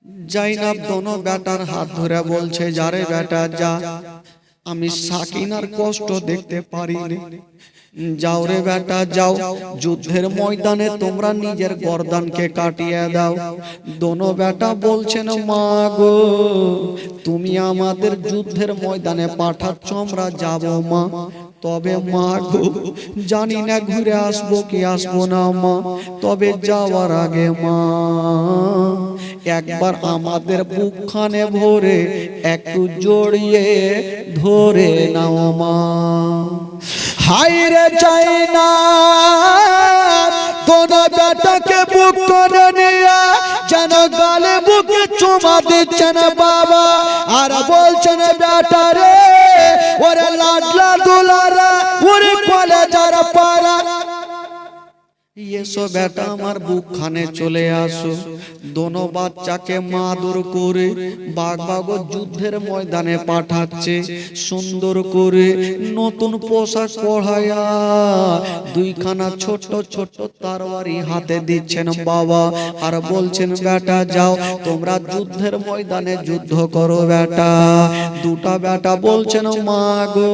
জাইনাব দোনো বেটার হাত ধরে বলছে, যারে বেটা যা, আমি সাকিনার কষ্ট দেখতে পারিনি। যাও রে বেটা যাও, যুদ্ধের ময়দানে তোমরা নিজের গর্দানকে কাটিয়ে দাও। দোনো বেটা বলছেন, মা গো তুমি আমাদের যুদ্ধের ময়দানে পাঠাচ্ছ, আমরা যাব মা। তবে মা গো জানি না ঘুরে আসবো কি আসবো না মা, তবে যাওয়ার আগে মা একবার আমাদের বুকখানে ভরে একটু জড়িয়ে ধরে নাও মা। হায়রে চাই না দোনো বেটাকে বুক করে নিয়ে যেন গালে বুকে চুমা দিচ্ছেন বাবা, আর বলছেন বেটা রে ওরে লাডলা দুলারা ওরে কলেজার পাড়া, এসো বেটা আমার বুকখানে চলে আসো। দোনো বাচ্চাকে মাদুর করে বাগবাগো যুদ্ধের ময়দানে পাঠাচ্ছে, সুন্দর করে নতুন পোশাক পরায়া দুইখানা ছোট ছোট তরবারি হাতে দিচ্ছেন বাবা, আর বলছেন বেটা যাও তোমরা যুদ্ধের ময়দানে যুদ্ধ করো বেটা। দুটা বেটা বলছেন, মা গো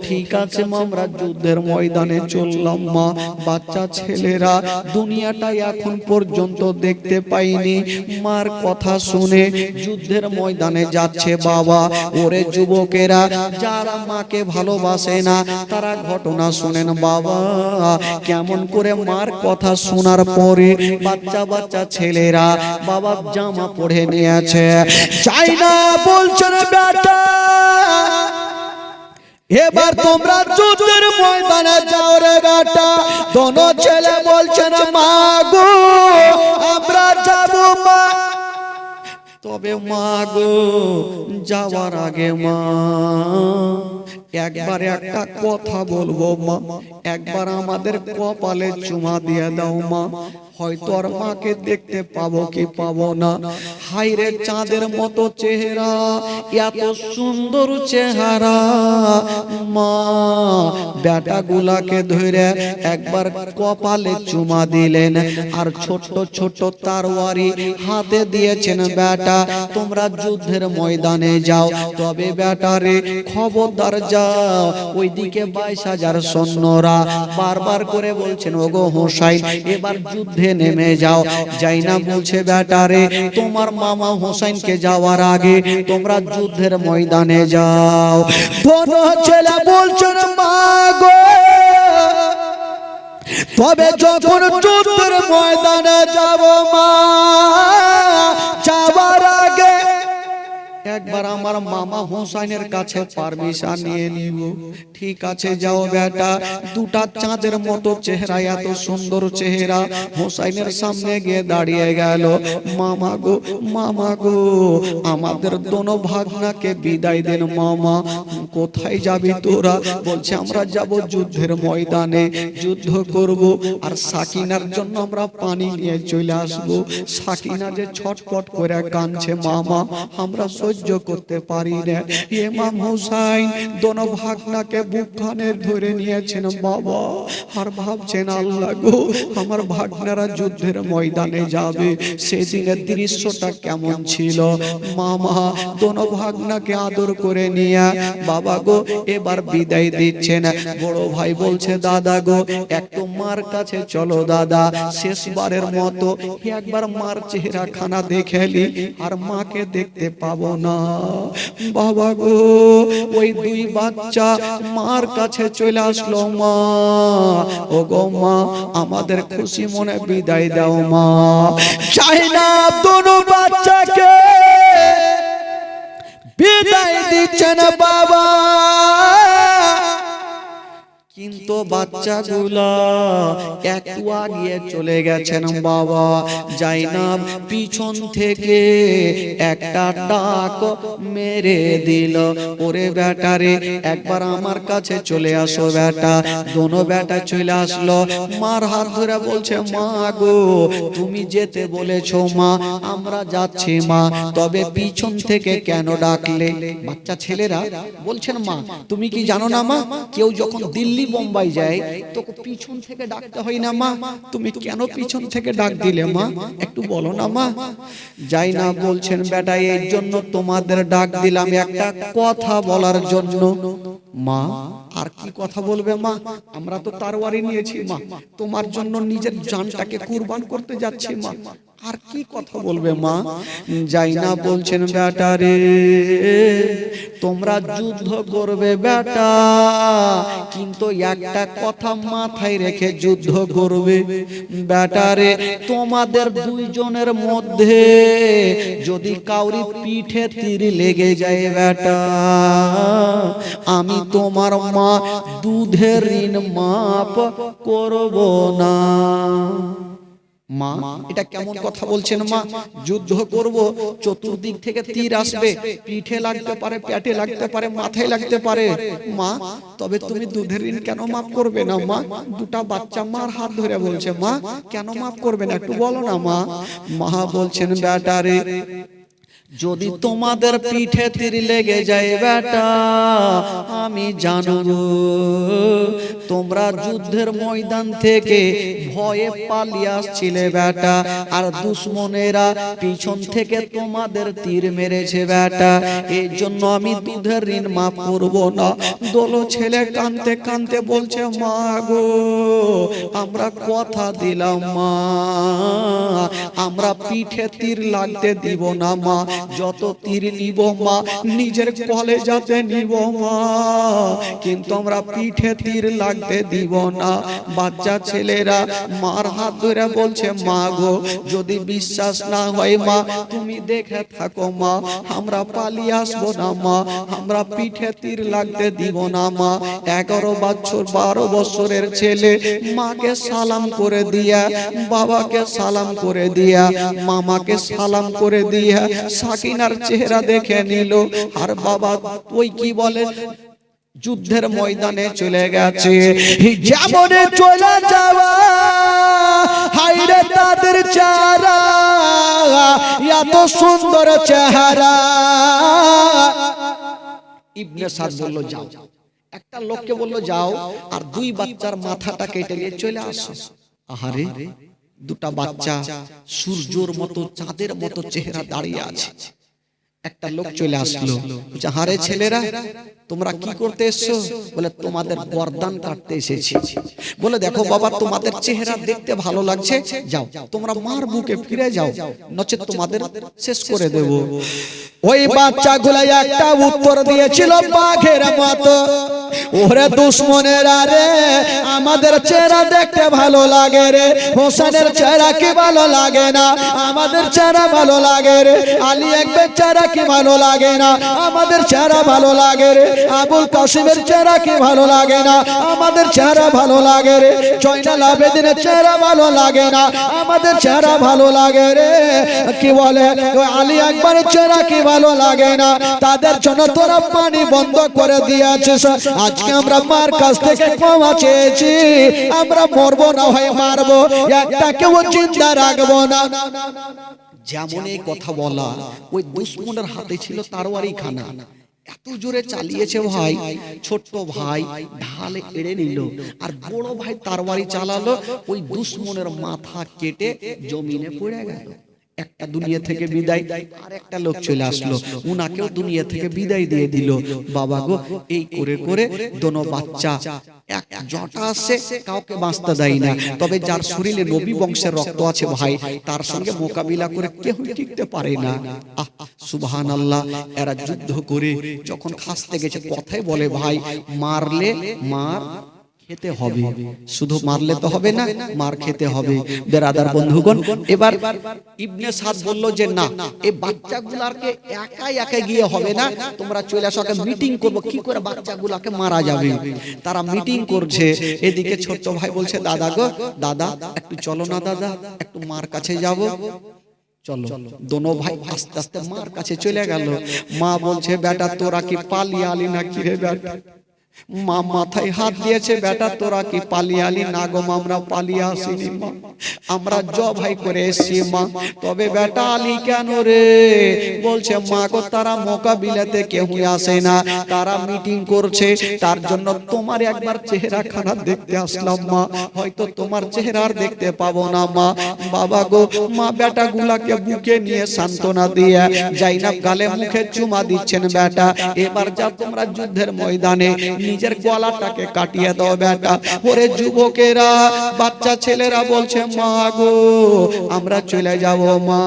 ঠিক আছে মা, আমরা যুদ্ধের ময়দানে চললাম মা। বাচ্চা ছেলেরা দুনিয়াটা এখন পর্যন্ত দেখতে পাইনি, মার কথা শুনে যুদ্ধের ময়দানে যাচ্ছে বাবা। ওরে যুবকেরা যারা মাকে ভালোবাসে না তারা ঘটনা শুনেন বাবা, কেমন করে মার কথা শোনার পরে বাচ্চা বাচ্চা ছেলেরা বাবা জামা পরে নিয়েছে। চাই না বলছেন বেটা এবার তোমরা যুদ্ধের ময়দানে যাও রে বেটা। দোনো ছেলে বলছেন, মা গো আমরা যাব মা। তবে মা গো যাওয়ার আগে মা একবার একটা কথা বলবো মা, একবার আমাদের কপালে চুমা দিয়ে দাও মা, হয়তো আর মাকে দেখতে পাবো কি পাবো না। হাইরে চাঁদের মতো চেহারা, এত সুন্দর চেহারা মা। বেটা গুলাকে ধরে একবার কপালে চুমা দিলেন, আর ছোট ছোট তরবারি হাতে দিয়েছেন। বেটা তোমরা যুদ্ধের ময়দানে যাও, তবে বেটারে খবরদার যাও ওইদিকে 22,000 সৈন্যরা বারবার করে বলছেন, ওগো হোসাইন এবার যুদ্ধে নেমে যাও। যাই না বলছে, বেটারে তোমার মামা হোসাইনকে যাওয়ার আগে তোমরা যুদ্ধের ময়দানে যাও। দোনো ছেলে বলছেন, মা গো তবে যখন যুদ্ধের ময়দানে যাব মা, যাওয়ার আগে একবার আমার মামা হোসাইনের কাছে পারমিশন নিয়ে নিব। ঠিক আছে যাও বেটা। দুটা চাঁদের মতো চেহারা, এত সুন্দর চেহারা হোসাইনের সামনে গিয়ে দাঁড়িয়ে গেল। মামা গো মামা গো আমাদের দোনো ভাগনাকে বিদায় দেন মামা। কোথায় যাবি তোরা? বলছে আমরা যাব যুদ্ধের ময়দানে, যুদ্ধ করব, আর সাকিনার জন্য আমরা পানি নিয়ে চলে আসবো। সাকিনা যে ছটফট করে কাঁদছে মামা, আমরা সহ্য করতে পারি না। ইমাম হোসাইন দোনো ভাগনাকে বুকখানে ধরে নিয়েছেন বাবা, আর ভাবছেন আল্লাহ গো আমার ভাগনারা যুদ্ধের ময়দানে যাবে, সেদিনের দৃশ্যটা কেমন ছিল। মামা দোনো ভাগনাকে আদর করে নিয়ে বাবা গো এবার বিদায় দিচ্ছেন। বড় ভাই বলছে, দাদা গো একটু মার কাছে চলো দাদা, শেষবারের মতো একবার মার চেহারা খানা দেখেলি, আর মাকে দেখতে পাবো না। বাবা গো ওই দুই বাচ্চা মার কাছে চলে আসলো। মা ও গো মা আমাদের খুশি মনে বিদায় দাও মা। চাই না দোনো বাচ্চাকে বিদায় দিচ্ছেন বাবা, কিন্তু বাচ্চাগুলা একটু আগিয়ে চলে গেছেন বাবা। জাইনাব পিছন থেকে একটা ডাক মেরে দিল, ওরে বেটারে একবার আমার কাছে চলে আসো বেটা। দোনো বেটা চলে আসলো, মার হাত ধরে বলছে, মা গো তুমি যেতে বলেছো মা, আমরা যাচ্ছি মা, তবে পিছন থেকে কেন ডাকলে? বাচ্চা ছেলেরা বলছেন, মা তুমি কি জানো না মা, কেউ যখন দিল্লি বোম্বাই লম্বাই যায় তোকে পিছন থেকে ডাকতে হয় না মা, তুমি কেন পিছন থেকে ডাক দিলে মা, একটু বলো না মা। যাই না বলছেন বেটা এই জন্য তোমাদের ডাক দিলাম একটা কথা বলার জন্য। মা আর কি কথা বলবে মা, আমরা তো তরবারি নিয়েছি মা, তোমার জন্য নিজের জানটাকে কুরবান করতে যাচ্ছি মা, আর কি কথা বলবে মা। যাই না বলছেন বেটা রে তোমরা যুদ্ধ করবে বেটা, কিন্তু একটা কথা মাথায় রেখে যুদ্ধ করবে বেটা রে। তোমাদের দুইজনের মধ্যে যদি কাউরি পিঠে তীর লেগে যায় বেটা, আমি তোমার মা দুধের ঋণ মাপ করব না। মা এটা কেমন কথা বলছেন মা, যুদ্ধ করব চতুর্দিক থেকে তীর আসবে, পিঠে লাগতে পারে, পেটে লাগতে পারে, মাথায় লাগতে পারে মা, তবে তুমি দুধের ঋণ কেন মাফ করবে না মা। দুটা বাচ্চা মার হাত ধরে বলছে মা কেন মাফ করবে না, একটু বলো না মা। মা বলছেন বেটা রে যদি তোমাদের পিঠে তীর লেগে যায় বেটা, আমি জানবো তোমরা যুদ্ধের ময়দান থেকে ভয়ে পালিয়ে আসছিলে বেটা, আর দুশমনেরা পিছন থেকে তোমাদের তীর মেরেছে বেটা, এই জন্য আমি দুধের ঋণ মাফ করব না। দোলো ছেলে কাঁদতে কাঁদতে বলছে মা গো আমরা কথা দিলাম মা, আমরা পিঠে তীর লাগতে দিব না মা, যত তীর নিব মা নিজের কলেজাতে নিব মা, কিন্তু আমরা পিঠে তীর লাগতে দিব না। বাচ্চা ছেলেরা মার হাত ধরে বলছে মা গো যদি বিশ্বাস না হয় মা তুমি দেখে থাকো মা, আমরা পালিয়ে আসবো না মা, আমরা পিঠে তীর লাগতে দিব না মা। 11 বছর 12 বছরের ছেলে মাকে সালাম করে দিয়া, বাবাকে সালাম করে দিয়া, মামাকে সালাম করে দিয়া সাকিনার চেহারা দেখে নিল, আর বাবা ওই কি বলে যুদ্ধের ময়দানে চলে গেছে। যেমনে চলে যাওয়া হাইরে তাদের চেহারা, এত সুন্দর চেহারা। ইবনে সাদ বলল যাও, একটা লোককে বলল যাও আর 2 বাচ্চার মাথাটা কেটে নিয়ে চলে আসো। আহারে দুটা বাচ্চা সূর্যের মতো চাঁদের মতো চেহারা দাঁড়িয়ে আছে। একটা লোক চলে আসলো, হারে ছেলেরা তোমরা কি করতে এসছো, বলে তোমাদের গর্দান কাটতে এসেছি। বলে দেখো বাবা তোমাদের চেহারা দেখতে ভালো লাগছে, যাও তোমরা মার বুকে ফিরে যাও, নচেত তোমাদের শেষ করে দেব। ওই বাচ্চাগুলো একটা উত্তর দিয়েছিল বাঘের মতো, ওরে দুশমনেরা রে আমাদের চেহারা দেখতে ভালো লাগে রে, হোসেনের চেহারা কি ভালো লাগে না, আমাদের চেহারা ভালো লাগে রে, আলী আকবরের চেহারা কি ভালো লাগে না, আমাদের চেহারা ভালো লাগে রে, আবুল কাসিমের চেহারা কি ভালো লাগে না, আমাদের চেহারা ভালো লাগে রে, জয়নাল আবেদিনের চেহারা ভালো লাগে না, আমাদের চেহারা ভালো লাগে রে, কি বলে আলী আকবরের চেহারা কি ভালো লাগে না, তাদের জন্য তোরা পানি বন্ধ করে দিয়েছিস। আজকে আমরা মার কাছ থেকে ক্ষমা চেয়েছি, আমরা মরবো না হয় মারবো, একটাকেও চিন্তা রাখবো না। যেমন এই কথা বলা, ওই দুশমনের হাতে ছিল তরবারি খানা, এত জোরে চালিয়েছে ভাই, ছোট্ট ভাই ঢাল এড়ে নিল, আর বড় ভাই তরবারি চালালো, ওই দুশমনের মাথা কেটে জমিনে পড়ে গেল। একটা দুনিয়া থেকে বিদায়, আর একটা লোক চলে আসলো, উনাকেও দুনিয়া থেকে বিদায় দিয়ে দিল। বাবা গো এই করে করে দোনো বাচ্চা এক জটা আছে, কাউকে বাঁচতে দেয় না, তবে যার শরীরে নবী বংশের রক্ত আছে ভাই তার সঙ্গে মোকাবিলা করে কেউ টিকতে পারে না। সুবহানাল্লাহ। এরা যুদ্ধ করে যখন খাসতে গেছে কথাই বলে ভাই মারলে মার খেতে হবে, শুধু মারলে তো হবে না, মার খেতে হবে। বেরাদার বন্ধুগণ, এবার ইবনে সাদ বলল যে না এই বাচ্চাগুলাকে একাই একা গিয়ে হবে না, তোমরা চলে আসো, মিটিং করব কি করে বাচ্চাগুলাকে মারা যাবে। তারা মিটিং করছে, এদিকে ছোট্ট ভাই বলছে দাদা গো দাদা একটু চলো না দাদা, একটু মার কাছে যাব। চলো, দোনো ভাই আস্তে আস্তে মার কাছে চলে গেল। মা বলছে বেটা তোরা কি পালিয়ে আলি না কি রে বেটা, মা মাথায় হাত দিয়েছে, বেটা তোরা কি পালিয়ে আলি? না গো মা, আমরা পালিয়ে আসিনি মা, আমরা জবাই করে এসেছি মা। তবে বেটা আলি কেন রে? বলছে মা গো, তারা মোকাবিলাতে কেউ আসে না, তারা মিটিং করছে, তার জন্য তোমার একবার চেহারা খারাপ দেখতে আসলাম মা, হয়তো তোমার চেহারা আর দেখতে পাবো না মা। বাবা গো, মা বেটা গুলাকে বুকে নিয়ে সান্ত্বনা দিয়ে জাইনাব গালে মুখে চুমা দিচ্ছেন, বেটা এবার যা তোমরা যুদ্ধের ময়দানে নিজের গলাটাকে কাটিয়ে দাও বেটা। ওরে যুবকেরা, বাচ্চা ছেলেরা বলছে মা গো, আমরা চলে যাব মা,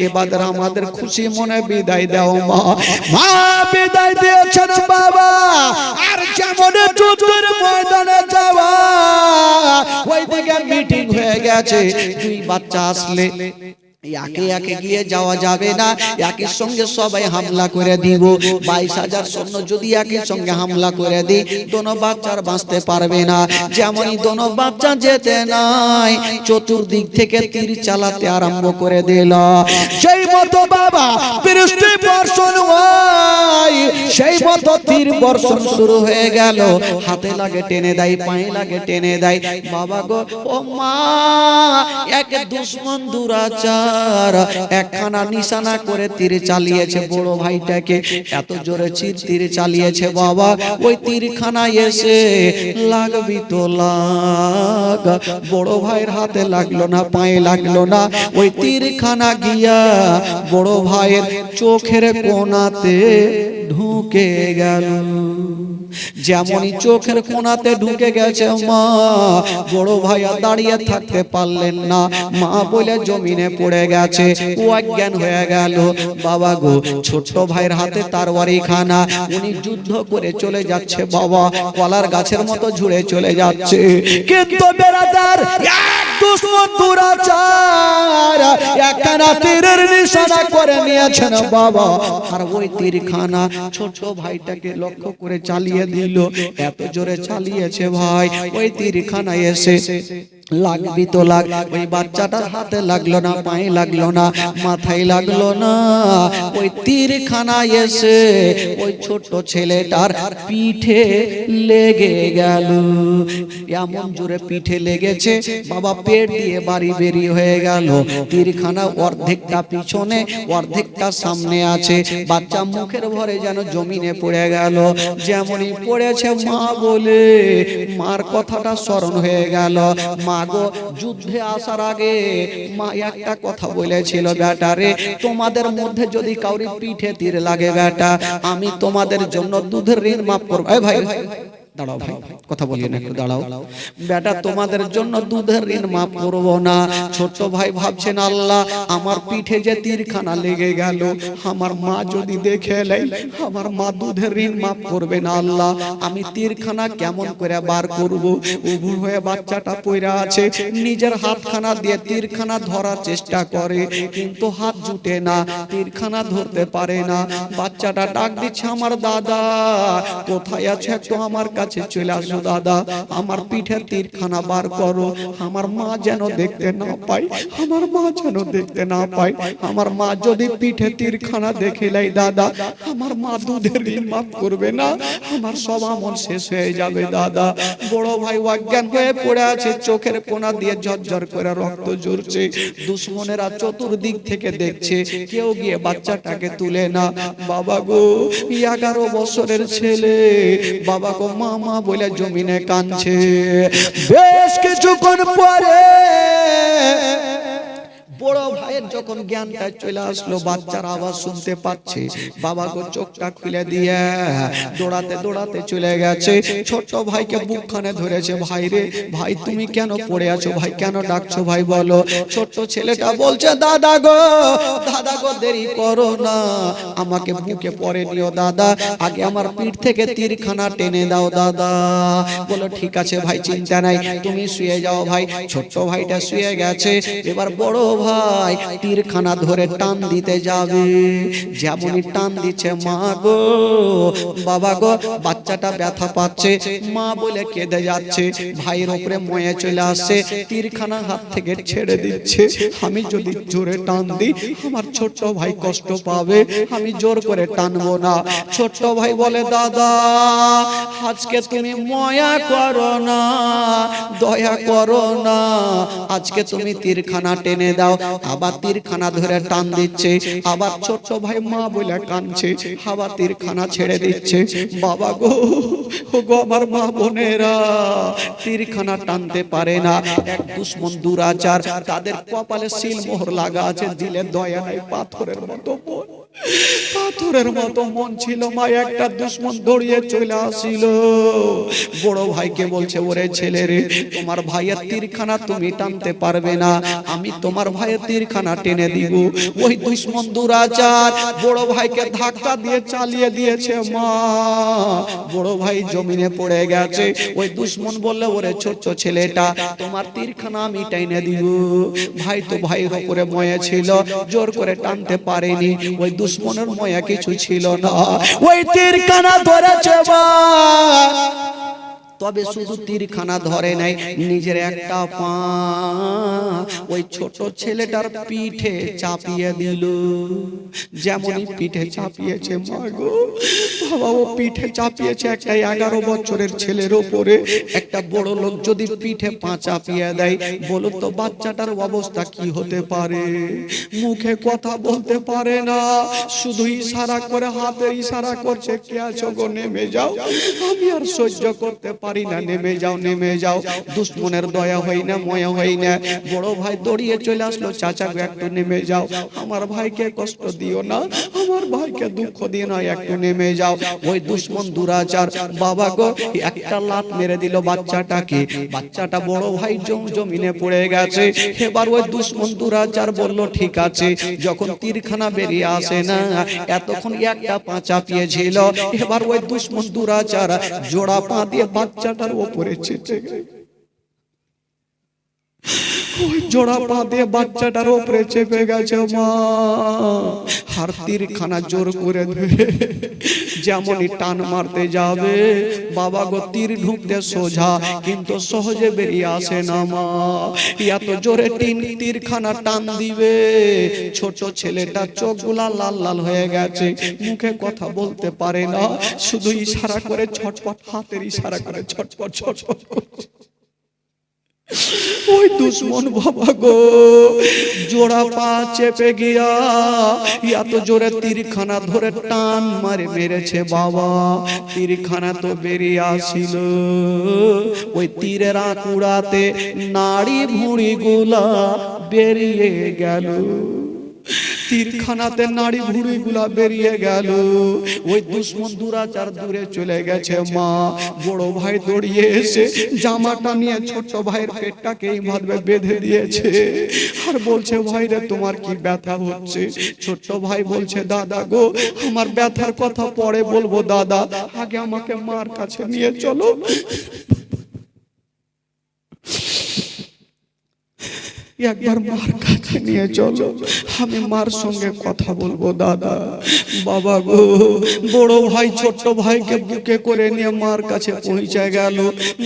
এবার আমাদের খুশি মনে বিদায় দাও মা। মা বিদায় দিয়েছেন বাবা, আর যেমন যুদ্ধের ময়দানে যাওয়া, ওইদিকে মিটিং হয়ে গেছে। দুই বাচ্চা আসলে একে একে গিয়ে যাওয়া যাবে না, একের সঙ্গে সবাই হামলা করে দিব। 22,000 সৈন্য যদি একের সঙ্গে হামলা করে দিই, দোনো বাচ্চার বাঁচতে পারবে না। যেমনই দোনো বাচ্চা যেতে নাই, চতুর্দিক থেকে তীর চালাতে আরম্ভ করে দিল। সেই মতো বাবা বৃষ্টি বর্ষণ হয়, সেই মতো তীর বর্ষণ শুরু হয়ে গেল। হাতে লাগে টেনে দেয়, পায়ে লাগে টেনে দেয়। বাবা গো, ও মা, এক দুশ্মন দুরাচার একখানা নিশানা করে তীর চালিয়েছে বড় ভাইটাকে, এত জোরে তীর চালিয়েছে বাবা, ওই তীরখানা এসে লাগবি তো লাগ, বড় ভাইয়ের হাতে লাগলো না, পায়ে লাগলো না, ওই তীরখানা গিয়া বড় ভাইয়ের চোখের কোণাতে ঢুকে গেল। যেমনই চোখের কোণাতে ঢুকে গেছে মা, বড় ভাইয়া দাঁড়িয়ে থাকতে পারলেন না, মা বলে জমিনে পড়ে গেছে, ও অজ্ঞান হয়ে গেল। বাবা গো, ছোট্ট ভাইয়ের হাতে তরবারি খানা, উনি যুদ্ধ করে চলে যাচ্ছে বাবা, কলার গাছের মতো ঝুড়ে চলে যাচ্ছে। কিন্তু বেরাদার, এক দুশমন দুরাচার একখানা তীরের নিশানা করে নিয়েছেন বাবা, আর ওই তীরখানা ছোট ভাইটাকে লক্ষ্য করে চালিয়ে দিল। এত জোরে চালিয়েছে ভাই, ওই তীরখানা এসে লাগবি তো লাগ, ওই বাচ্চাটার হাতে লাগলো না, পায়ে লাগলো না, মাথায় লাগলো না, ওই তীরখানা এসে ওই ছোট ছেলেটার পিঠে লেগে গেল। এমন জোরে পিঠে লেগেছে বাবা, পেট দিয়ে বাড়ি বেরিয়ে হয়ে গেল। তীরখানা অর্ধেকটা পিছনে, অর্ধেকটা সামনে আছে। বাচ্চা মুখের ভরে যেন জমিনে পড়ে গেল। যেমনই পড়েছে মা বলে, মার কথাটা স্মরণ হয়ে গেল। মা গো, যুদ্ধে আসার আগে মা একটা কথা বলেছিল, বেটা রে, তোমাদের মধ্যে যদি কাউরি পিঠে তীর লাগে বেটা, আমি তোমাদের জন্য দুধের ঋণ মাফ করব। ভাই দাঁড়াও ভাই, কথা বলি না, একটু দাঁড়াও বেটা, তোমাদের জন্য দুধের ঋণ মাফ করব না। ছোট ভাই ভাবছেন, আল্লাহ, আমার পিঠে যে তীরখানা লেগে গেল, আমার মা যদি দেখে নেয়, আমার মা দুধের ঋণ মাফ করবে না। আল্লাহ, আমি তীরখানা কেমন করে বার করব? উবু হয়ে বাচ্চাটা পড়ে আছে, নিজের হাতখানা দিয়ে তীরখানা ধরার চেষ্টা করে, কিন্তু হাত জুটে না, তীরখানা ধরতে পারে না। বাচ্চাটা ডাক দিচ্ছে, আমার দাদা কোথায় আছে? একটু আমার কাছে চলে আসো দাদা, আমার পিঠের তীরখানা বার করো, আমার মা যেন দেখতে না পায়, আমার মা যেন দেখতে না পায়। আমার মা যদি পিঠে তীরখানা দেখে লাই দাদা, আমার মা দুধের ঋণ মাফ করবে না, আমার সব আমল শেষ হয়ে যাবে দাদা। বড় ভাই অজ্ঞান হয়ে পড়ে আছে, চোখের কোণা দিয়ে ঝরঝর করে রক্ত ঝরছে। দুশ্মনেরা চতুর্দিক থেকে দেখছে, কেউ গিয়ে বাচ্চাটাকে তুলে না। বাবা গো, 11 বছরের ছেলে, বাবা গো, মা মা বলে জমিনে কাঁদছে। বেশ কিছুক্ষণ পরে বড় ভাইয়ের যখন জ্ঞানটা চলে আসলো, বাচ্চার আওয়াজ শুনতে পাচ্ছে, বাবা গো চোখটা খুলে দিয়ে দৌড়াতে দৌড়াতে চলে গেছে, ছোট ভাইকে বুকখানে ধরেছে। ভাই রে, ভাই তুমি কেন পড়ে আছো? ভাই কেন ডাকছো? ভাই বলো। ছোট ছেলেটা বলছে, দাদা গো, দাদা গো, দেরি করো না, আমাকে বুকে পরে নিও দাদা, আগে আমার পিঠ থেকে তীরখানা টেনে দাও দাদা। বলো ঠিক আছে ভাই, চিন্তা নাই, তুমি শুয়ে যাও ভাই। ছোট ভাইটা শুয়ে গেছে। এবার বড় ভাই তীরখানা ধরে টান দিতে যাবে, যেমনই টান দিচ্ছে, মা গো, বাবা গো, বাচ্চাটা ব্যথা পাচ্ছে, মা বলে কেঁদে যাচ্ছে। ভাইয়ের উপরে ময়ে চলে আসছে, তীরখানা হাত থেকে ছেড়ে দিচ্ছে। আমি যদি জোরে টান দিই, আমার ছোট ভাই কষ্ট পাবে, আমি জোর করে টানবো না। ছোট্ট ভাই বলে দাদা আজকে তুমি মায়া করো না, দয়া করো না, আজকে তুমি তীরখানা টেনে দাও। আবার তীরখানা ধরে টান দিচ্ছে, আবার ছোট্ট ভাই মা বলে কাঁদছে, আবার তীরখানা ছেড়ে দিচ্ছে। বাবা গো, ও গো আমার মা বোনেরা, তীরখানা টানতে পারে না। এক দুশ্মন দুরাচার, তাদের কপালে সিল মোহর লাগা আছে, দিলে দয়া নাই, পাথরের মতো মন, পাথরের মতো মন ছিল। মা একটা দুশ্মন দৌড়িয়ে চলে আসিল, বড় ভাইকে বলছে ওরে ছেলে রে, তোমার ভাইয়ের তীরখানা তুমি টানতে পারবে না, আমি তোমার ভাইয়ের তীরখানা টেনে দিব। ওই দুশ্মন দুরাচার বড় ভাইকে ধাক্কা দিয়ে চালিয়ে দিয়েছে। মা বড় ভাই জমিনে পড়ে গেছে। ওই দুশ্মন বললে ওরে ছোট্ট ছেলেটা, তোমার তীরখানা আমি টেনে দিব। ভাই তো ভাইয়ের উপরে ময়া ছিল, জোর করে টানতে পারেনি। ওই দুশ্মনের ময়া কিছু ছিল না, ওই তীরখানা ধরেছে মা। তবে শুধু তীরখানা ধরে নাই, নিজের একটা পা ওই ছোট ছেলেটার পিঠে চাপিয়ে দিল। যেমনই পিঠে চাপিয়েছে, মা গো বাবা, ও পিঠে চাপিয়েছে একটা 11 বছরের ছেলের উপরে। একটা বড় লোক যদি পিঠে পা চাপিয়ে দেয়, বলো তো বাচ্চাটার অবস্থা কি হতে পারে? মুখে কথা বলতে পারে না, শুধু ইশারা করে, হাতের ইশারা করছে, কে আছো গো নেমে যাও, আমি আর সহ্য করতে পারি না, নেমে যাও নেমে যাও। দুশ্মনের দয়া হয় না, ময়া হয় না। বড় ভাই দৌড়িয়ে চলে আসলো, চাচা গো একটু নেমে যাও, আমার ভাইকে কষ্ট দিও না, আমার ভাইকে দুঃখ দিও না, একটু নেমে যাও। ওই দুশ্মন দুরাচার বাবা গো একটা লাত মেরে দিল বাচ্চাটাকে। বাচ্চাটা বড় ভাই জমিনে পড়ে গেছে। এবার ওই দুশ্মন দুরাচার বলল ঠিক আছে, যখন তীরখানা বেরিয়ে আসে না, এতক্ষণ একটা পা চাপিয়েছিল, এবার ওই দুশ্মন দুরাচার জোড়া পা দিয়ে বাচ্চাটার উপরে চেপে গেল। ওই জোড়া পা দিয়ে বাচ্চাটার উপরে চেপে গেছে। মা আর তীরখানা জোর করে ধরে যেমনই টান মারতে যাবে, বাবা গো তীর ঢুকতে সোজা, কিন্তু সহজে বেরিয়ে আসে না। মা এত জোরে তীরখানা টান দিবে, ছোট ছেলেটা চোখগুলা লাল লাল হয়ে গেছে, মুখে কথা বলতে পারে না, শুধু ইশারা করে ছটপট, হাতের ইশারা করে ছটপট ছটপট করছে। ওই দুশ্মন বাবা গো জোড়া পা চেপে গিয়া এত জোরে তীরখানা ধরে টান মারে মেরেছে। বাবা তীরখানা তো বেরিয়ে আসিল, ওই তীরের আঁকুড়াতে নাড়ি ভুঁড়ি গুলা বেরিয়ে গেল। তীরখানাতে নাড়ি ভুঁড়ি গুলা বেরিয়ে গেল। ওই দুশ্মন দুরাচার দূরে চলে গেছে। মা বড় ভাই দৌড়িয়ে এসে জামাটা নিয়ে ছোট ভাইয়ের পেটটাকে এইভাবে বেঁধে দিয়েছে, আর বলছে ভাই রে তোমার কি ব্যথা হচ্ছে? ছোট ভাই বলছে দাদা গো আমার ব্যথার কথা পরে বলবো দাদা, আগে আমাকে মার কাছে নিয়ে চলো। একবার মার কাছে নিয়ে চলো, আমি মার সঙ্গে কথা বলবো দাদা। বাবা গো বড় ভাই ছোট্ট ভাইকে বুকে করে নিয়ে মার কাছে পৌঁছে গেল।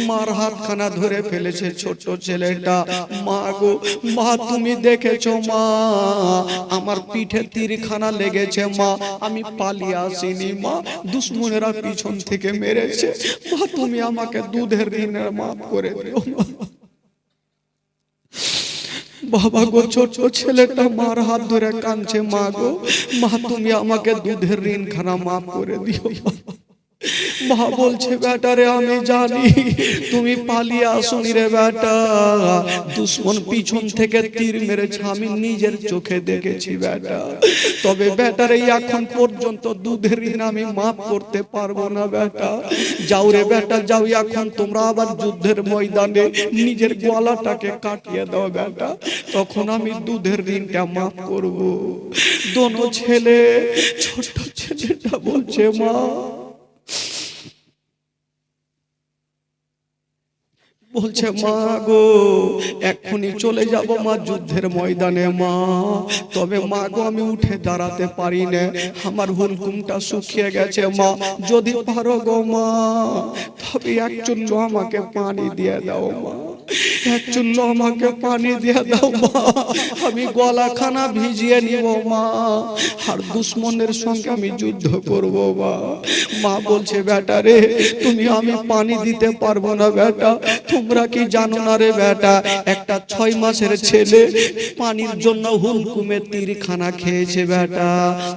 মার হাতখানা ধরে ফেলেছে ছোট্ট ছেলেটা। মা গো মা তুমি দেখেছো মা, আমার পিঠে তীরখানা লেগেছে মা, আমি পালিয়ে আসিনি মা, দুশ্মনেরা পিছন থেকে মেরেছে মা, তুমি আমাকে দুধের ঋণের মাফ করে দিও মা। বাবা গো ছোট ছেলেটা মার হাত ধরে কাঁদছে, মা গো মা তুমি আমাকে দুধের ঋণখানা মাফ করে দিও। মা বলছে বেটা রে আমি জানি তুমি পালিয়ে আসনি রে বেটা, দুশ্মন পিছন থেকে তীর মেরেছে আমি নিজের চোখে দেখেছি বেটা, তবে বেটা রে এখন পর্যন্ত দুধের ঋণ আমি মাফ করতে পারবো না বেটা। যাও রে বেটা যাও, এখন তোমরা আবার যুদ্ধের ময়দানে নিজের গলাটাকে কাটিয়ে দাও বেটা, তখন আমি দুধের ঋণটা মাফ করব। দোনো ছেলে, ছোট ছেলেটা বলছে মা বলছে মা গো এখনই চলে যাব মা যুদ্ধের ময়দানে মা, তবে মা গো আমি উঠে দাঁড়াতে পারি না, আমার হুলকুমটা শুকিয়ে গেছে মা, যদি পারো গো মা তবে একজন আমাকে পানি দিয়ে দাও মা। এক চুল্লো আমাকে পানি দিয়ে দাও মা, আমি গলাখানা ভিজিয়ে নিব মা, আর দুশ্মনের সঙ্গে আমি যুদ্ধ করব মা। মা বলছে বেটা রে তুমি আমি পানি দিতে পারবো না বেটা, তোমরা কি জানো না রে বেটা, একটা 6 মাসের ছেলে পানির জন্য হুলকুমে তীরখানা খেয়েছে বেটা,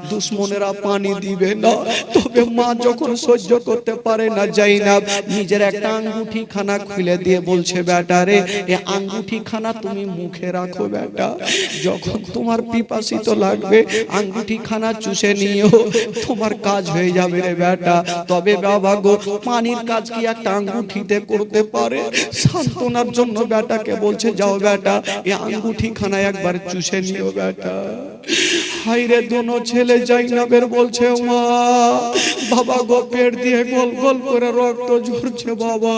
দুশ্মনেরা পানি দিবে না। তবে মা যখন সহ্য করতে পারে না জাইনাব নিজের একটা আঙ্গুঠি খানা খুলে দিয়ে বলছে বেটা রে এই আঙ্গুঠি খানা তুমি মুখে রাখো বেটা, যখন তোমার পিপাসিত লাগবে আঙ্গুঠি খানা চুষে নিও, তোমার কাজ হয়ে যাবে রে বেটা। তবে বাবা গো পানির কাজ কি একটা আঙ্গুঠিতে করতে পারে? সান্ত্বনার জন্য বেটাকে বলছে যাও বেটা এই আঙ্গুঠি খানা একবার চুষে নিও বেটা। হাইরে দোনো ছেলে জাইনাবের বলছে মা বাবা গো পেট দিয়ে গোল গোল করে রক্ত ঝরছে বাবা।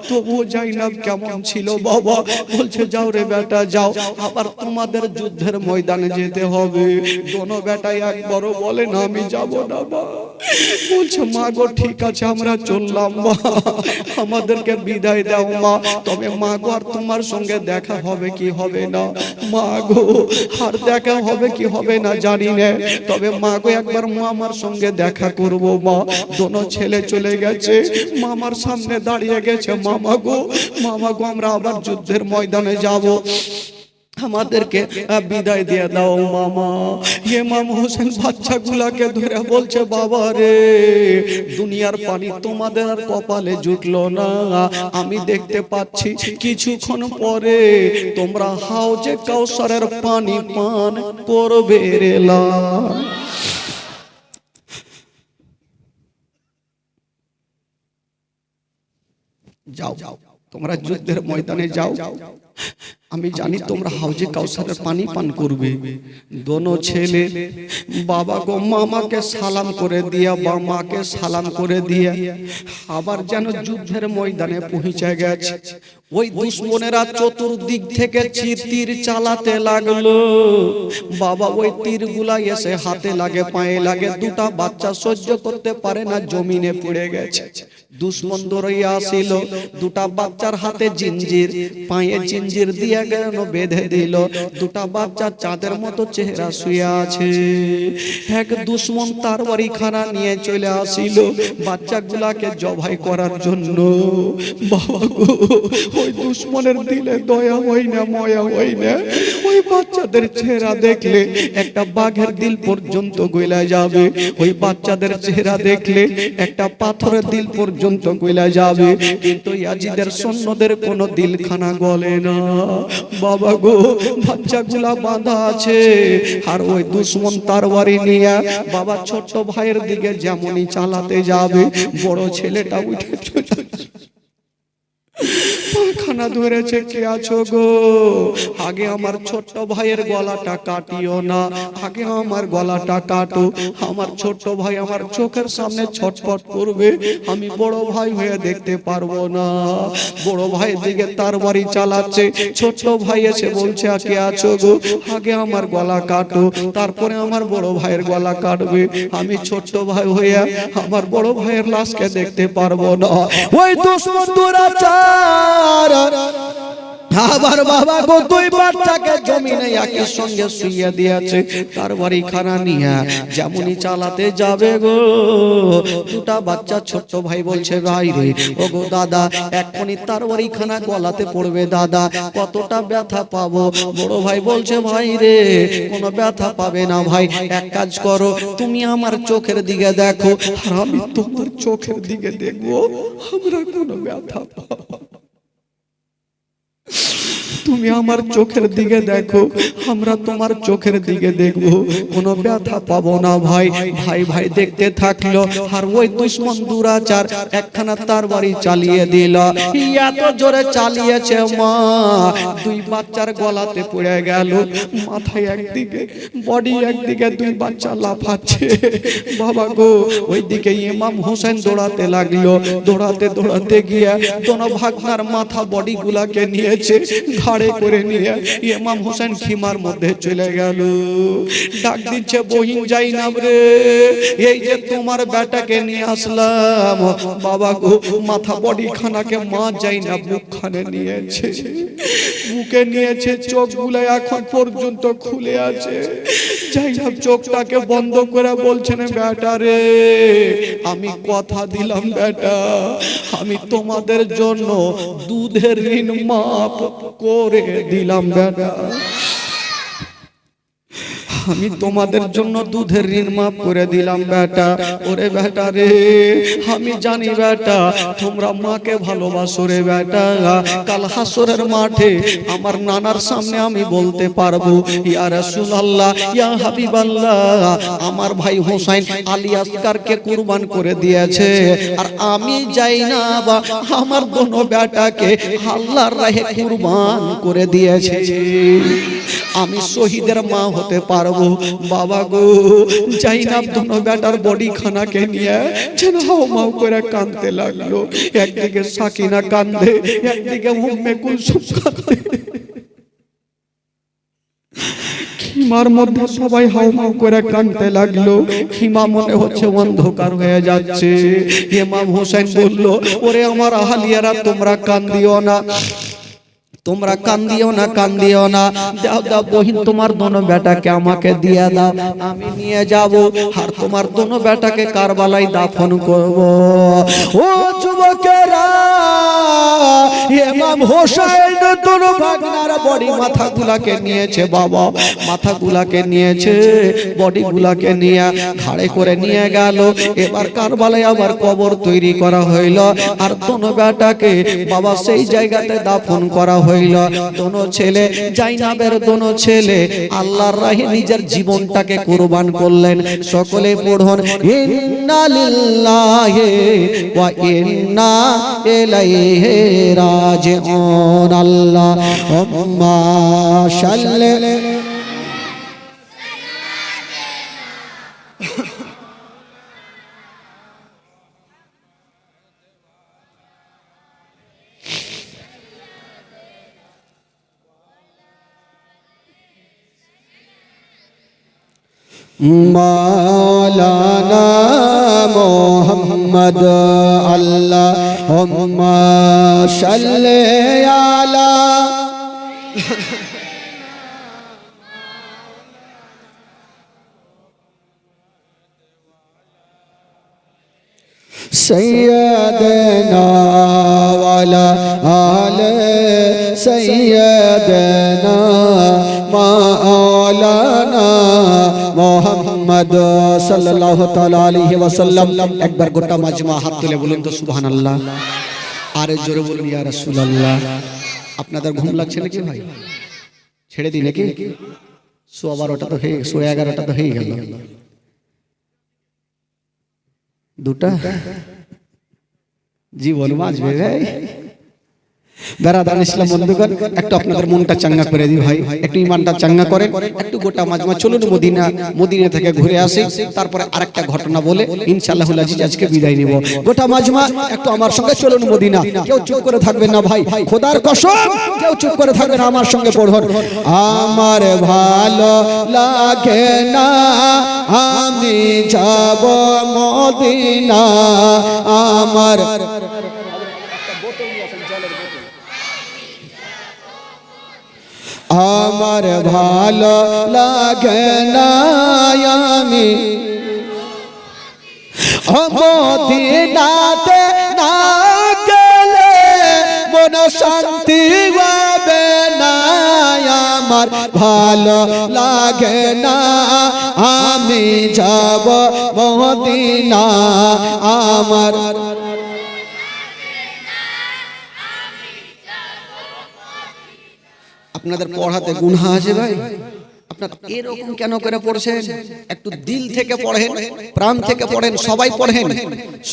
তবু জাইনাব কেমন ছিল বাবা, বলছে যাও রে বেটা যাও, আবার তোমাদের যুদ্ধের ময়দানে যেতে হবে। দোনো বেটাই একবারও বলে না আমি যাব না মা। বলছে মা গো ঠিক আছে আমরা চললাম মা, আমাদেরকে বিদায় দাও মা। তবে মা গো আর তোমার সঙ্গে দেখা হবে কি হবে না মা গো, আর দেখা হবে কি হবে না জানি না, তবে মা গো একবার মামার সঙ্গে দেখা করব মা। দোনো ছেলে চলে গেছে, মামার সামনে দাঁড়িয়ে গেছে মামা গো আমরা আবার যুদ্ধের ময়দানে যাব, আমাদেরকে বিদায় দিয়ে দাও মামা। ইমাম হোসেন বাচ্চাগুলাকে ধরে বলছে বাবা রে দুনিয়ার পানি তোমাদের আর কপালে জুটলো না, আমি দেখতে পাচ্ছি কিছুক্ষণ পরে তোমরা হাউজে কাউসারের পানি পান করবে রে লা। যাও তোমরা যুদ্ধের ময়দানে যাও, আমি জানি তোমরা হাউজে কাউসারের পানি পান করবে। দোনো ছেলে বাবা গো মামাকে সালাম করে দিয়া বা মাকে সালাম করে দিয়া আবার যেন যুদ্ধের ময়দানে পৌঁছে গেছে। ওই দুশ্মনেরা চতুর্দিক থেকে তীর চালাতে লাগলো বাবা, ওই তীরগুলা এসে হাতে লাগে পায়ে লাগে, দুটা বাচ্চা সহ্য করতে পারে না জমিনে পড়ে গেছে। দুশ্মন দৌড়াইয়া আসিল, দুটা বাচ্চার হাতে জিঞ্জির পায়ে জিঞ্জির দিয়ে গেল বেঁধে দিল, দুটা বাচ্চা চাঁদের মতো চেহারা শুয়ে আছে। এক দুশ্মন তার বাড়ি খানা নিয়ে চলে আসিল বাচ্চাগুলাকে জবাই করার জন্য। বাবা গো ওই দুশ্মনের দিলে দয়া হয় না ময়া হয় না, ওই বাচ্চাদের চেহারা দেখলে একটা বাঘের দিল পর্যন্ত গইলা যাবে, ওই বাচ্চাদের চেহারা দেখলে একটা পাথরের দিল পর্যন্ত গইলা যাবে, কিন্তু ইয়াজিদের সৈন্যদের কোনো দিলখানা গলে না। বাবা গো বাচ্চাগুলা বাঁধা আছে, আর ওই দুশ্মন তরবারি নিয়ে বাবা ছোট ভাইয়ের দিকে যেমনই চালাতে যাবে বড় ছেলেটা উঠে চলে পাখানা ধরেছে। কে আছো গো? আগে আমার ছোট ভাইয়ের গলাটা কাটিও না, আগে আমার গলাটা কাটো, আমার ছোট ভাই আমার চোখের সামনে ছটফট করবে, আমি বড় ভাই হয়ে দেখতে পারবো না। বড় ভাই দিকে তার বাড়ি চালাচ্ছে, ছোট ভাই এসে বলছে কে আছো গো? আগে আমার গলা কাটো, তারপরে আমার বড় ভাইয়ের গলা কাটবে, আমি ছোট ভাই হয়ে আমার বড় ভাইয়ের লাশকে দেখতে পারবো না। ওই দুশ্মন দুরাচার আবার বাবা গো দুই বাচ্চাকে জমিনে একের সঙ্গে শুইয়ে দিয়েছে, তার বাড়ি খানা নিয়ে যেমনই চালাতে যাবে গো দুটা বাচ্চা ছোট ভাই বলছে ভাই রে ও গো দাদা এখনই তার বাড়ি খানা গলাতে পড়বে দাদা, কতটা ব্যথা পাবো? বড় ভাই বলছে ভাই রে কোনো ব্যথা পাবে না ভাই, এক কাজ করো তুমি আমার চোখের দিকে দেখো আর আমি তোমার চোখের দিকে দেখবো, আমরা কোনো ব্যথা পাবো। তুমি আমার চোখের দিকে দেখো আমরা তোমার চোখের দিকে দেখবো, কোনো ব্যথা পাবো না ভাই। ভাই ভাই দেখতে থাকলো, আর ওই দুশ্মন দুরাচার একখানা তার বাড়ি চালিয়ে দিল, এত জোরে চালিয়েছে মা দুই বাচ্চার গলাতে পড়ে গেল, মাথায় একদিকে বডি একদিকে, দুই বাচ্চা লাফাচ্ছে। বাবা গো ওইদিকে ইমাম হোসেন দৌড়াতে লাগলো, দৌড়াতে দৌড়াতে গিয়ে দোনো ভাগনার মাথা বডি গুলাকে নিয়েছে, ঘাড়ে করে নিয়ে ইমাম হোসেন খিমার মধ্যে চলে গেল। ডাক দিচ্ছে বহিন জাইনাব রে, এই যে তোমার বেটাকে নিয়ে আসলাম। বাবা গো, মাথা বডি খানাকে মা জাইনাব মুখখানে নিয়েছে, মুখে নিয়েছে, চোখগুলো এখন পর্যন্ত খুলে আছে। জাইনাব চোখটাকে বন্ধ করে বলছেন, বেটা রে আমি কথা দিলাম বেটা, আমি তোমাদের জন্য দুধের ঋণ মাফ করে দিলাম বেটা, আমি তোমাদের জন্য দুধের ঋণ মাফ করে দিলাম বেটা। ওরে বেটা রে, আমি জানি বেটা তোমরা মাকে ভালোবাসো রে বেটা। কাল হাসরের মাঠে আমার নানার সামনে আমি বলতে পারবো, ইয়া রাসূলুল্লাহ, ইয়া হাবিবাল্লাহ, আমার ভাই হোসেন আলী আসগারকে কুরবান করে দিয়েছে, আর আমি যাই না বা আমার দোনো বেটাকে আল্লাহর রাহে কুরবান করে দিয়েছে। আমি শহীদের মা হতে পারবো। বাবা গো, জাইনাব দোনো বেটার বডি খানাকে নিয়ে যেন হাউমাউ করে কাঁদতে লাগলো। একদিকে সাকিনা কান্দে, একদিকে উম্মে কুলসুম কান্দে। খিমার মধ্যে সবাই হাউমাউ করে কাঁদতে লাগলো। খিমা মনে হচ্ছে অন্ধকার হয়ে যাচ্ছে। ইমাম হোসেন বলল, ওরে আমার আহলিয়ারা তোমরা কান্দিও না, তোমরা কান্দিও না, কান্দিও না, দাও দাও বহিন তোমার দোনো বেটাকে আমাকে দিয়ে দাও, আমি নিয়ে যাব আর তোমার দোনো বেটাকে কারবালায় দাফন করব। ও যুবকেরা, ইমাম হোসেন দোনো ভাগনার বডি মাথাগুলাকে নিয়েছে, বাবা মাথাগুলাকে নিয়েছে, বডিগুলাকে নিয়ে ঘাড়ে করে নিয়ে গেল। এবার কারবালায় আবার কবর তৈরি করা হইল, আর দোনো বেটাকে বাবা সেই জায়গাতে দাফন করা হইল। দোনো ছেলে, জাইনাবের দোনো ছেলে আল্লাহর রাহে নিজের জীবনটাকে কুরবান করলেন। সকলে পড়ুন, ইন্না লিল্লাহি ওয়া ইন্না ইলাইহি রাজিউন। আল্লাহুম্মা সাল্লি মাওলানা মুহাম্মদ। আল্লাহুম্মা সাল্লি আলা সাইয়্যিদিনা ওয়ালা আলে সাইয়্যিদিনা মাওলানা মুহাম্মদ সাল্লাল্লাহু তাআলা আলাইহি ওয়াসাল্লাম। একবার গোটা মাজমা হাত তুলে বলুন তো সুবহানাল্লাহ, আর জোরে বলুন ইয়া রাসূলুল্লাহ। আপনাদের ঘুম লাগছে নাকি ভাই? ছেড়ে দিই নাকি? 11:30টা তো হয়ে 11:30টা তো হয়ে গেল। দুটা জীবন বাঁচবে ভাই। বেরাদার ইসলাম বন্ধুগণ, একটু আপনাদের মনটা চাঙ্গা করে দিই ভাই, একটু ইমানটা চাঙ্গা করেন, একটু গোটা মাজমা চলুন মদিনা থেকে ঘুরে আসি, তারপরে আরেকটা ঘটনা বলে ইনশাআল্লাহুল আজিজ আজকে বিদায় নিব। গোটা মাজমা একটু আমার সঙ্গে চলুন মদিনা। কেউ চুপ করে থাকবেন না ভাই, খোদার কসম কেউ চুপ করে থাকবেন না, আমার সঙ্গে পড়ুন। আমার ভালো লাগে না আমি যাব মদিনা, আমার আমার ভালো লাগে না আমি মদিনাতে না গেলে মন শান্তি হবে না, আমার ভালো লাগে না আমি যাব মদিনা, আমার আপনাদের পড়াতে গুনাহ আছে ভাই, আপনারা এরকম কেন করে পড়ছেন? একটু দিল থেকে পড়েন, প্রাণ থেকে পড়েন, সবাই পড়েন।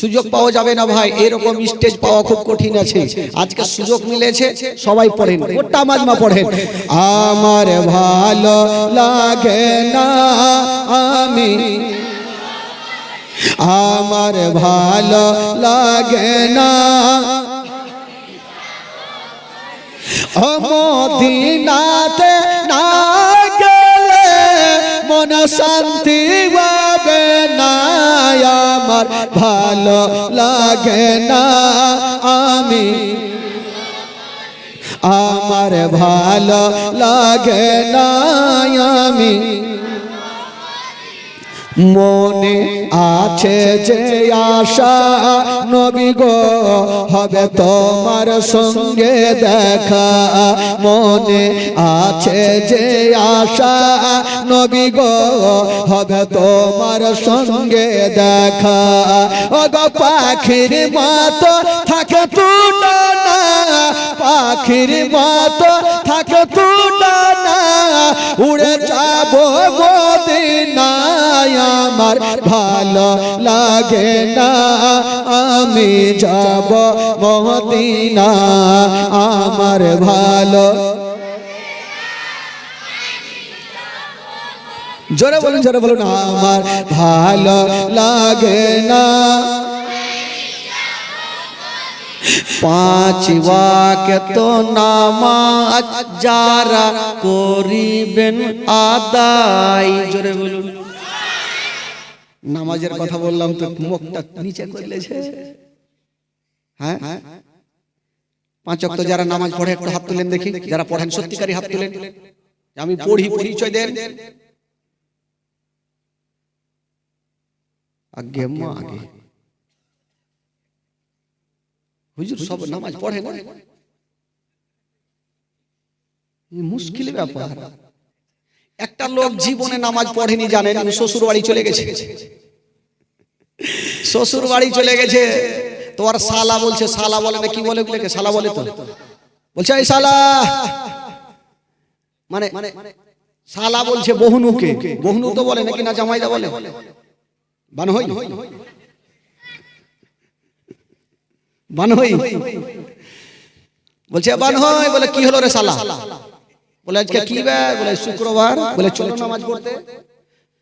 সুযোগ পাওয়া যাবে না ভাই, এরকম স্টেজ পাওয়া খুব কঠিন আছে। আজকে সুযোগ মিলেছে, সবাই পড়েন, গোটা মাজমা পড়েন। আমার ভালো লাগে না আমি, আমার ভালো লাগে না মদিনাতে না গেলে মন শান্তি পাবে না, আমার ভালো লাগে না, আমার ভালো লাগে না, আমি মনে আছে যে আশা নবী গো হবে তোমার সঙ্গে দেখা, মনে আছে যে আশা নবী গো হবে তোমার সঙ্গে দেখা, ও গো পাখির মতো থাকে তুলনা, পাখির মতো থাকে তুলনা, উড়ে যাবো মদিনায়, আমার ভালো লাগে না, আমি যাব মদিনা, আমার ভালো। জোরে বলুন, জোরে বলুন, আমার ভালো লাগে না। পাঁচ ওয়াক্ত নামাজ যারা করিবেন আদায়, জোরে বলুন। নামাজের কথা বললাম তো মুখটা নিচে করলেছে। হ্যাঁ, পাঁচ ওয়াক্ত যারা নামাজ পড়ে একটু হাত তুলেন দেখি, যারা পড়েন সত্যিকারী হাত তুলেন, আমি পড়ি পরিচয় দেন। আগে মা আগে হুজুর সব নামাজ পড়ে না, মুশকিল ব্যাপার। একটা লোক জীবনে নামাজ পড়েনি, জানেন, শ্বশুর বাড়ি চলে গেছে, শ্বশুর বাড়ি চলে গেছে, তোর শালা বলছে, শালা বলে না, কি বলে বলে শালা বলে, তো বলছে এই শালা, মানে শালা বলছে বহুনুকে, বহুনু তো বলে নাকি না জামাইদা বলে, বানহই বানহই বলছে বানহই, বলে কি হলো রে শালা, বলে আজকে কি বার, বলে শুক্রবার, বলে চলো নামাজ পড়তে।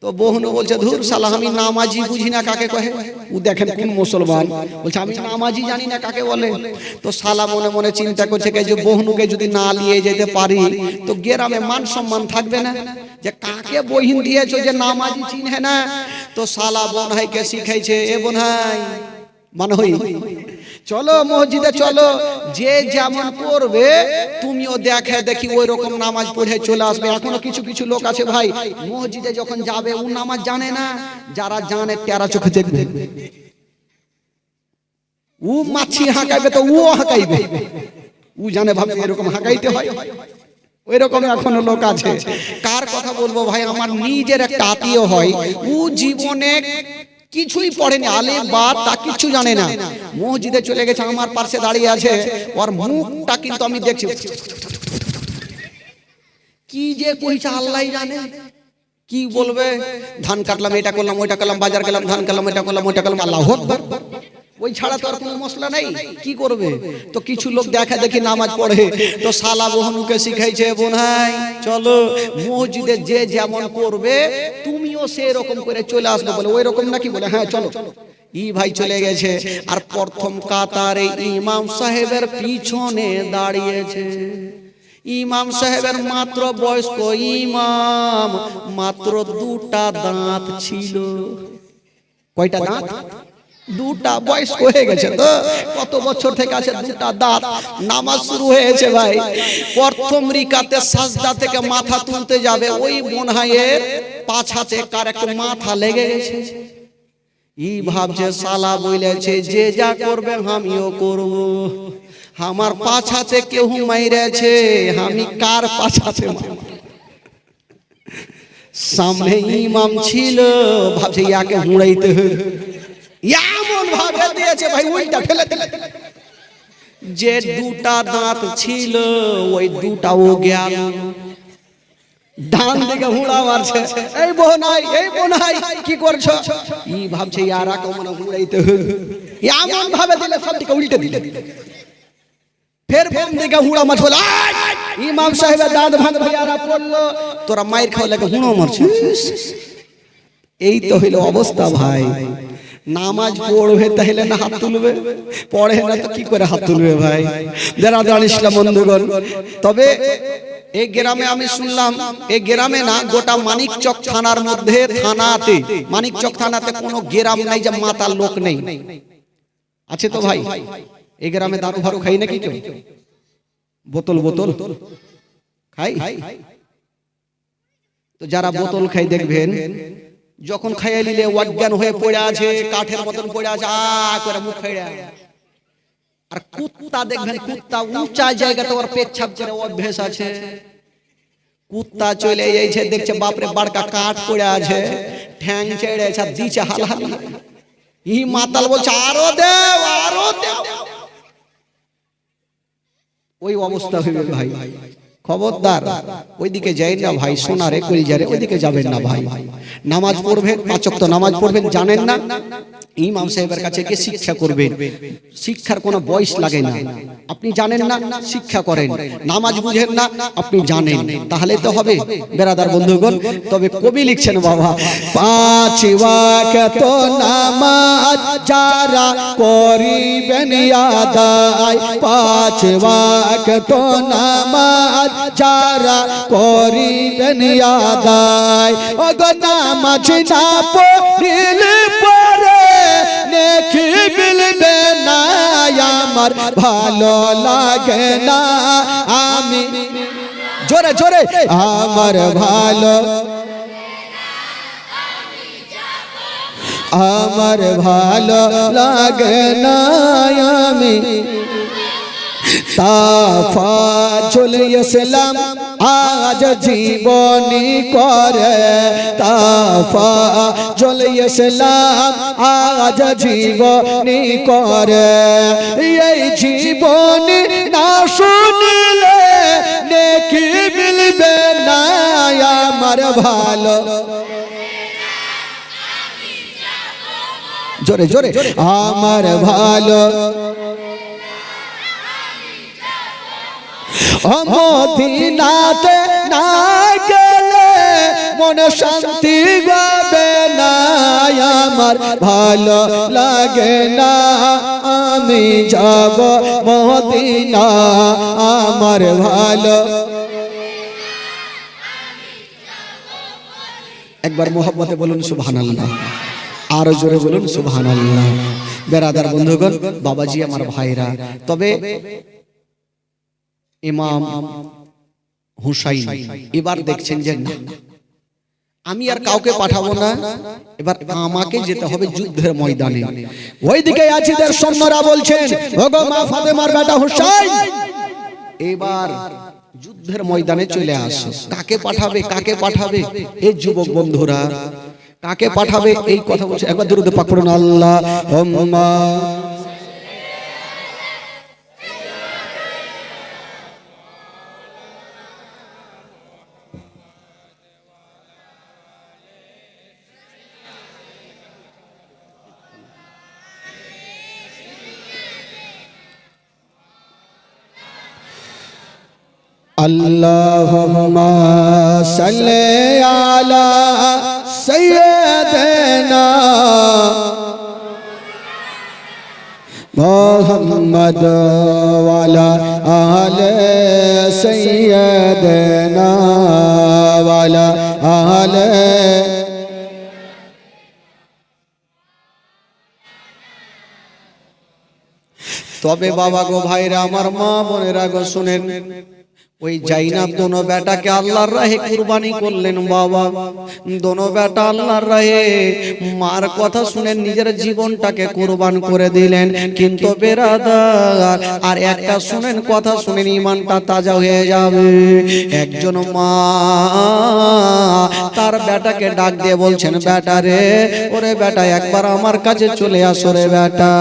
তো বহুনু বলছে ধুর শালা, আমি নামাজি বুঝি না কাকে কহে। ও দেখেন কোন মুসলমান, বলছে আমি নামাজি জানি না কাকে বলে। তো শালা মনে মনে চিন্তা করছে যে বহুনুকে যদি না নিয়ে যেতে পারি তো গ্রামে মান সম্মান থাকবে না, যে কাকে বহিন দিয়েছো যে নামাজি চিনহে না। তো শালা বোনহাইকে শিখাইছে, এ বোনহাই মানহই চলো মসজিদে চলো, যে যেমন করবে তুমিও দেখে দেখি ওই রকম নামাজ পড়ে চলে আসবে। এখনো কিছু কিছু লোক আছে ভাই, মসজিদে যখন যাবে ও নামাজ জানে না, যারা জানে তেরা চোখে দেখবে, ও মাছি হাঁকাইবে তো ও হাঁকাইবে, ও জানে ভাবে এরকম হাঁকাইতে হয়, ওই রকম এখনো লোক আছে। কার কথা বলবো ভাই, আমার নিজের একটা আত্মীয় হয়, ও জীবনে কিছুই পড়েনি, আলিফ বা তা কিছু জানে না, মসজিদে চলে গেছে, আমার পাশে দাঁড়িয়ে আছে, ওর মুখটা কিন্তু আমি দেখছি, কি যে কইছে আল্লাহই জানে, কি বলবে, ধান কাটলাম, এটা করলাম, ওইটা করলাম, বাজার গেলাম, ধান কাটলাম, এটা করলাম, ওইটা করলাম, আল্লাহু আকবার, ওই ছাড়া তো আর কোনো মশলা নাই, কি করবে। তো কিছু লোক দেখা দেখি নামাজ পড়ে, তো শালা বহুনুকে শিখাইছে, বোনহাই চলো মসজিদে যে যেমন করবে তুমিও সেই রকম করে চলে আসবে, বলে ওই রকম নাকি, বলে হ্যাঁ চলো। ই ভাই চলে গেছে, আর প্রথম কাতারে ইমাম সাহেবের পিছনে দাঁড়িয়েছে। ইমাম সাহেবের মাত্র বয়স্ক ইমাম, মাত্র দুটা দাঁত ছিল। কয়টা দাঁত? দুটা, বয়স্ক হয়ে গেছে তো, কত বছর থেকে আছে, দুটা দাঁত। নামাজ শুরু হয়েছে ভাই, প্রথম রিকাতে সাজদা থেকে মাথা তুলতে যাবে, ওই বোনহাইয়ের পাছাতে কার একটা মাথা লেগে গেছে। ই ভাবছে শালা বলেছে যে যা করবে আমিও করব, আমার পাছাতে কেউ মাইরেছে, আমি কার পাছাতে। সামনে ইমাম ছিল, ভাবছে ইয়াকে হুঁড়াইতে হবে, এমন ভাবে দিয়েছে ভাই, ওইটা ফেলে দিলে। যে দুটা দাঁত ছিল ওই দুটাও গেল, ডান দিকে হুঁড়া মারছে, এই বোনাই, এই বোনাই কি করছো, ই ভাবছে ইয়ারা কেমন হুঁড়াইতে হবে, এমন ভাবে দিলে সব দিকে উল্টে দিলে। ফের বাম দিকে হুঁড়া মারছে, ইমাম সাহেবের দাঁত ভাঙবে, ইয়ারা পড়লো, তোরা মাইর খাওয়া লাগে হুঁড়ো মারছিস। এই তো হইল অবস্থা ভাই। নামাজ পড়বে তাহলে না হাত তুলবে, পড়ে না তো কি করে হাত তুলবে ভাই? বেরাদার ইসলাম বন্ধুগণ, তবে এই গ্রামে আমি শুনলাম, এই গ্রামে না গোটা মানিকচক থানার মধ্যে, থানাতে মানিকচক থানাতে কোনো গ্রাম নাই যে মাতাল লোক নেই। আছে তো ভাই? এই গ্রামে দারু ফারু খাই নাকি কেউ? বোতল বোতল খাই? তো যারা বোতল খাই দেখবেন যখন খাইয়ে নিলে অজ্ঞান হয়ে পড়ে আছে, কাঠের মতন পড়ে আছে, করে মুখ ফেড়ে। আর কুত্তা দেখবেন, কুত্তা উঁচা জায়গাতে ওর পেচ্ছাপ করে অভ্যেস আছে। কুত্তা চলে যাইছে, দেখছে বাপরে বাড়কা কাঠ পড়ে আছে, ঠ্যাং চেড়েছে, দিছে হালহালি। ই মাতাল বলছে আরো দেও, আরো দেও। ওই অবস্থা হইবে ভাই। খবরদার ওইদিকে যাই না ভাই, সোনারে কলজারে ওইদিকে যাবেন না ভাই। নামাজ পড়বেন, পাঁচ ওয়াক্ত নামাজ পড়বেন, জানেন না ইমাম সাহেবের কাছে গিয়ে শিক্ষা করবেন। শিক্ষার কোনো বয়স লাগে না। আপনি জানেন না, শিক্ষা করেন। নামাজ বুঝেন না, আপনি জানেন, তাহলে তো হবে বেরাদার বন্ধুগণ। তবে কবি লিখছেন বাবা, পাঁচ ওয়াক্ত নামাজ যারা করিবেন আদায়, পাঁচ ওয়াক্ত নামাজ যারা করিবেন আদায়, ওগো নামাজ না পড়িলে পরে নেকি মিলবে না, আমার ভালো লাগে না, আমি জোরে জোরে আমার ভালো, আমার ভালো লাগে না, আমি তাফাজুল ইসলাম আজ জীবনী করে, তাফাজুল ইসলাম আজ জীবনী করে, এই জীবনী না শুনলে নেকি মিলবে না, আমার ভালো, জোরে জোরে আমার ভালো, মদিনাতে না গেলে মনে শান্তি পাবে না, আমার ভালো লাগে না, আমি যাব মদিনা, আমার ভালো। একবার মোহাম্মতে বলুন সুবহানাল্লাহ, আরো জোরে বলুন সুবহানাল্লাহ। বেরাদার বন্ধুগণ, বাবাজি আমার ভাইরা, তবে ইমাম হুসাইন এবার দেখছেন যে না, আমি আর কাউকে পাঠাবো না, এবার আমাকে যেতে হবে যুদ্ধের ময়দানে। ওইদিকে ইয়াজিদের সৈন্যরা বলছেন, ওগো মা ফাতেমার বেটা হুসাইন, এবার যুদ্ধের ময়দানে চলে আসো। কাকে পাঠাবে, কাকে পাঠাবে? এই যুবক বন্ধুরা কাকে পাঠাবে এই কথা বলছে। একবার দুরূদ পাক পড়ুন, আল্লাহুম্মা আল্লাহুম্মা সাল্লি আলা সাইয়্যিদিনা মুহাম্মদ ওয়া আলা আলি সাইয়্যিদিনা ওয়া আলা আলি। তবে বাবা গো, ভাইরা আমার, মা বোনেরা গো, শুনেন, ওই জাইনাব দোনো বেটাকে আল্লাহর রাহে কুরবানি করলেন বাবা। দোনো বেটা আল্লাহর রাহে মার কথা শুনে নিজের জীবনটাকে কুরবান করে দিলেন। কিন্তু বেরাদার, আর একটা শুনেন, কথা শুনেন, ঈমানটা তাজা হয়ে যাবে। একজন মা তার বেটাকে ডাক দিয়ে বলছেন, বেটা রে, ওরে বেটা, একবার আমার কাছে চলে আসো রে বেটা।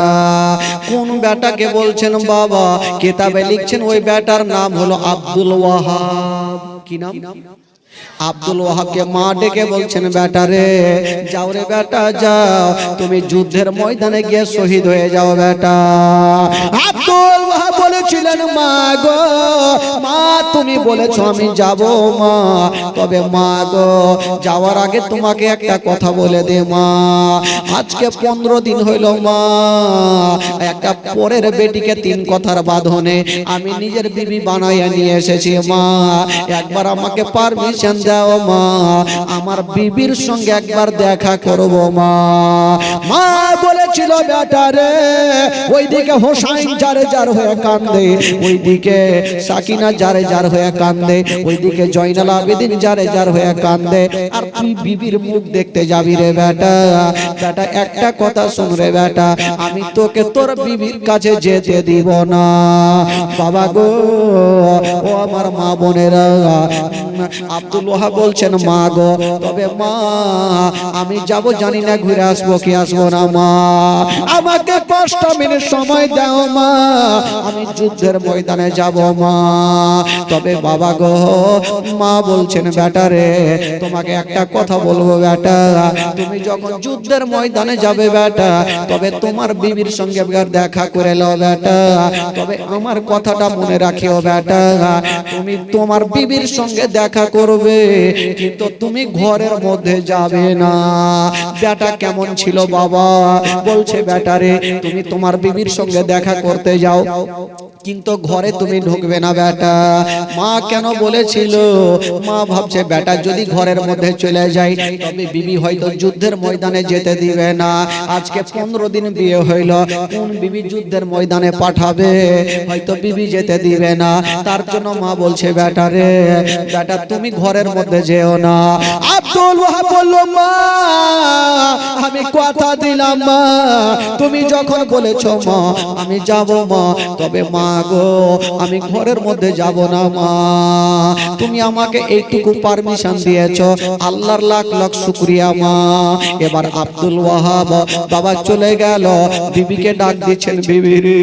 কোন বেটাকে বলছেন বাবা? কিতাবে লিখছেন ওই বেটার নাম হলো আব্দুল ওয়াহাব। কি নাম? আব্দুল ওয়াহাবকে মা ডেকে বলছেন, বেটা রে যাও রে বেটা যাও, তুমি যুদ্ধের ময়দানে গিয়ে শহীদ হয়ে যাও বেটা। আব্দুল ওয়াহাব বলেছিলেন, মা গো মা তুমি বলেছো আমি যাব মা, তবে মা গো যাওয়ার আগে তোমাকে একটা কথা বলে দে মা, আজকে 15 দিন হইল মা, একটা পরের বেটিকে 3 কথার বাঁধনে আমি নিজের বিবি বানাইয়া নিয়ে এসেছি মা, একবার আমাকে পারমিশন দাও মা, আমার বিবির সঙ্গে একবার দেখা করব মা। মা বলেছিল, বেটা রে ওইদিকে হোসাইন জারে জার হয়ে কান্দে, ওইদিকে সাকিনা জারে জার হয়ে কান্দে, ওইদিকে জয়নাল আবেদিন জারে জার হয়ে কান্দে, আর তুই বিবির মুখ দেখতে যাবি রে বেটা। বেটা একটা কথা শুন রে বেটা, আমি তোকে তোর বিবির কাছে যেতে দিব না বাবা গো। ও আমার মা বোনেরা, আব্দুল ওয়াহাব বলছেন, মা গো তবে মা আমি যাব, জানি না ঘুরে আসবো কি আসবো না মা, আমাকে 5টা মিনিট সময় দাও মা, আমি যুদ্ধের ময়দানে যাব মা। তবে বাবা গো মা বলছেন, বেটা রে তোমাকে একটা কথা বলবো বেটা, তুমি যখন যুদ্ধের ময়দানে যাবে বেটা, তবে তোমার বিবির সঙ্গে দেখা করে নাও বেটা, তবে আমার কথাটা মনে রাখিও বেটা, তুমি তোমার বিবির সঙ্গে দেখা করবে কিন্তু তুমি ঘরের মধ্যে যাবে না। বেটা কেমন ছিল বাবা, বলছে বেটা রে তুমি তোমার বিবির সঙ্গে দেখা করতে যাও কিন্তু ঘরে তুমি ঢুকবে না বেটা। মা কেন বলেছিল, মা ভাবছে বেটা যদি ঘরের মধ্যে চলে যায় তবে বিবি হয়তো যুদ্ধের ময়দানে যেতে দিবে না, আজকে 15 দিন বিয়ে হইল, কোন বিবি যুদ্ধের ময়দানে পাঠাবে, হয়তো বিবি যেতে দিবে না, তার জন্য মা বলছে বেটা রে বেটা তুমি ঘরের মধ্যে যেও না। আব্দুল ওয়াহাব বলল, মা আমি কথা দিলাম মা, তুমি যখন বলেছো মা আমি যাব মা, তবে মা গো আমি ঘরের মধ্যে যাব না মা, তুমি আমাকে এইটুকু পারমিশন দিয়েছো, আল্লাহর লাখ লাখ শুকরিয়া মা। এবার আব্দুল ওয়াহাব বাবা চলে গেল, বিবিকে ডাক দিচ্ছেন, বিবি রে